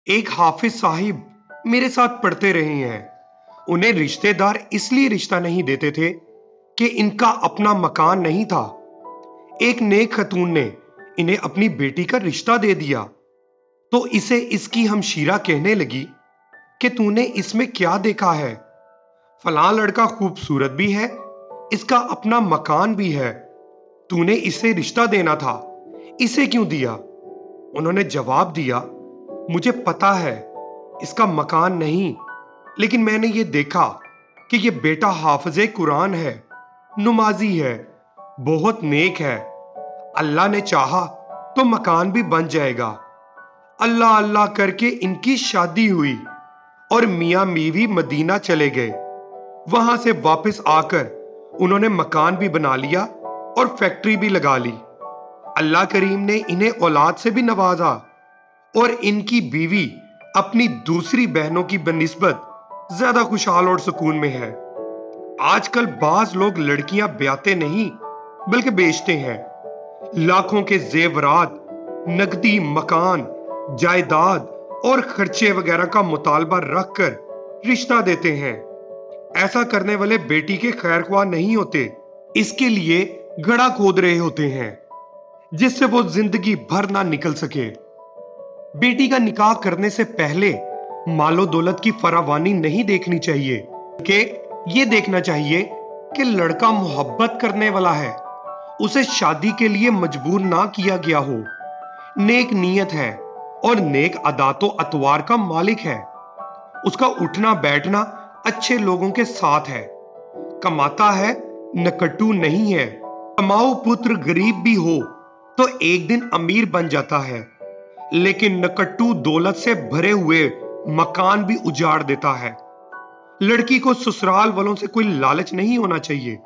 एक हाफिज साहिब मेरे साथ पढ़ते रहे हैं। उन्हें रिश्तेदार इसलिए रिश्ता नहीं देते थे कि इनका अपना मकान नहीं था। एक नेक खतून ने इन्हें अपनी बेटी का रिश्ता दे दिया तो इसे इसकी हमशीरा कहने लगी कि तूने इसमें क्या देखा है? फलां लड़का खूबसूरत भी है, इसका अपना मकान भी है, तूने इसे रिश्ता देना था, इसे क्यों दिया? उन्होंने जवाब दिया, मुझे पता है इसका मकान नहीं, लेकिन मैंने ये देखा कि ये बेटा हाफिज़े कुरान है, नमाजी है, बहुत नेक है। अल्लाह ने चाहा तो मकान भी बन जाएगा। अल्लाह अल्लाह करके इनकी शादी हुई और मियां बीवी मदीना चले गए। वहां से वापस आकर उन्होंने मकान भी बना लिया और फैक्ट्री भी लगा ली। अल्लाह करीम ने इन्हें औलाद से भी नवाजा और इनकी बीवी अपनी दूसरी बहनों की बनिस्बत ज्यादा खुशहाल और सुकून में है। आजकल बाज लोग लड़कियां ब्याते नहीं बल्कि बेचते हैं। लाखों के जेवरात, नकदी, मकान, जायदाद और खर्चे वगैरह का मुतालबा रखकर रिश्ता देते हैं। ऐसा करने वाले बेटी के खैरख्वाह नहीं होते, इसके लिए गड़ा खोद रहे होते हैं जिससे वो जिंदगी भर ना निकल सके। बेटी का निकाह करने से पहले मालो दौलत की फरावानी नहीं देखनी चाहिए कि ये देखना चाहिए कि लड़का मोहब्बत करने वाला है, उसे शादी के लिए मजबूर ना किया गया हो, नेक नीयत है और नेक अदातो अतवार का मालिक है, उसका उठना बैठना अच्छे लोगों के साथ है, कमाता है, नकट्टू नहीं है। कमाऊ पुत्र गरीब भी हो तो एक दिन अमीर बन जाता है, लेकिन नकट्टू दौलत से भरे हुए मकान भी उजाड़ देता है। लड़की को ससुराल वालों से कोई लालच नहीं होना चाहिए,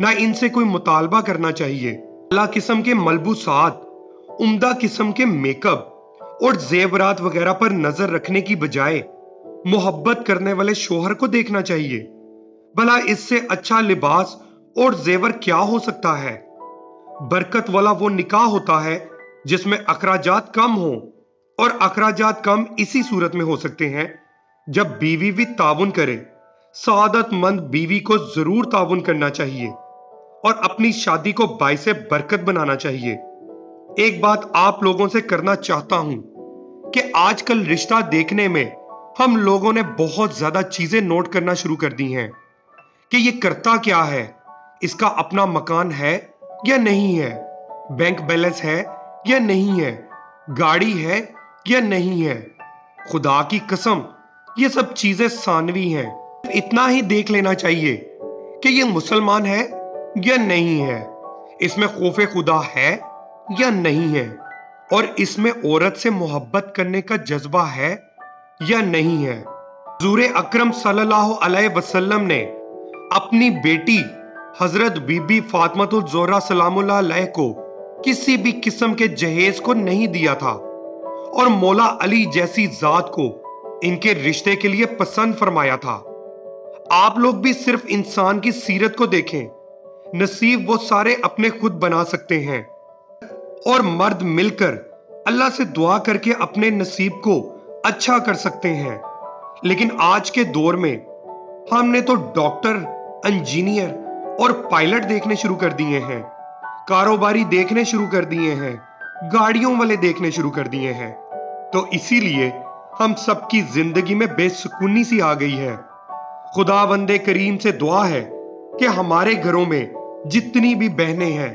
ना इनसे कोई मुतालबा करना चाहिए। अला किस्म के मलबूसात, उम्दा किस्म के मेकअप और जेवरात वगैरह पर नजर रखने की बजाय मोहब्बत करने वाले शोहर को देखना चाहिए। भला इससे अच्छा लिबास और जेवर क्या हो सकता है? बरकत वाला वो निकाह होता है जिसमें अखराजात कम हो, और अखराजात कम इसी सूरत में हो सकते हैं जब बीवी भी ताउन करे। सआदतमंद बीवी को जरूर ताउन करना चाहिए और अपनी शादी को बाइसे बरकत बनाना चाहिए। एक बात आप लोगों से करना चाहता हूं कि आजकल रिश्ता देखने में हम लोगों ने बहुत ज्यादा चीजें नोट करना शुरू कर दी हैं कि ये करता क्या है, इसका अपना मकान है या नहीं है, बैंक बैलेंस है या नहीं है, गाड़ी है या नहीं है। खुदा की कसम ये सब चीजें सानवी हैं। इतना ही देख लेना चाहिए कि ये मुसलमान है या नहीं है, इसमें खौफे खुदा है या नहीं है, और इसमें औरत से मोहब्बत करने का जज्बा है या नहीं है। हुजूर अकरम सल्लल्लाहु अलैहि वसल्लम ने अपनी बेटी हजरत बीबी फातिमातुल ज़ोहरा सलामुल्लाह अलैह को किसी भी किस्म के जहेज को नहीं दिया था, और मौला अली जैसी जात को इनके रिश्ते के लिए पसंद फरमाया था। आप लोग भी सिर्फ इंसान की सीरत को देखें, नसीब वो सारे अपने खुद बना सकते हैं, और मर्द मिलकर अल्लाह से दुआ करके अपने नसीब को अच्छा कर सकते हैं। लेकिन आज के दौर में हमने तो डॉक्टर, इंजीनियर और पायलट देखने शुरू कर दिए हैं, कारोबारी देखने शुरू कर दिए हैं, गाड़ियों वाले देखने शुरू कर दिए हैं। तो इसीलिए हम सबकी जिंदगी में बेसुकूनी सी आ गई है। खुदावंदे करीम से दुआ है कि हमारे घरों में जितनी भी बहनें हैं,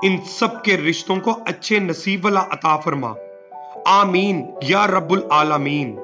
इन सब के रिश्तों को अच्छे नसीब वाला अता फरमा। आमीन या रब्बुल आलमीन।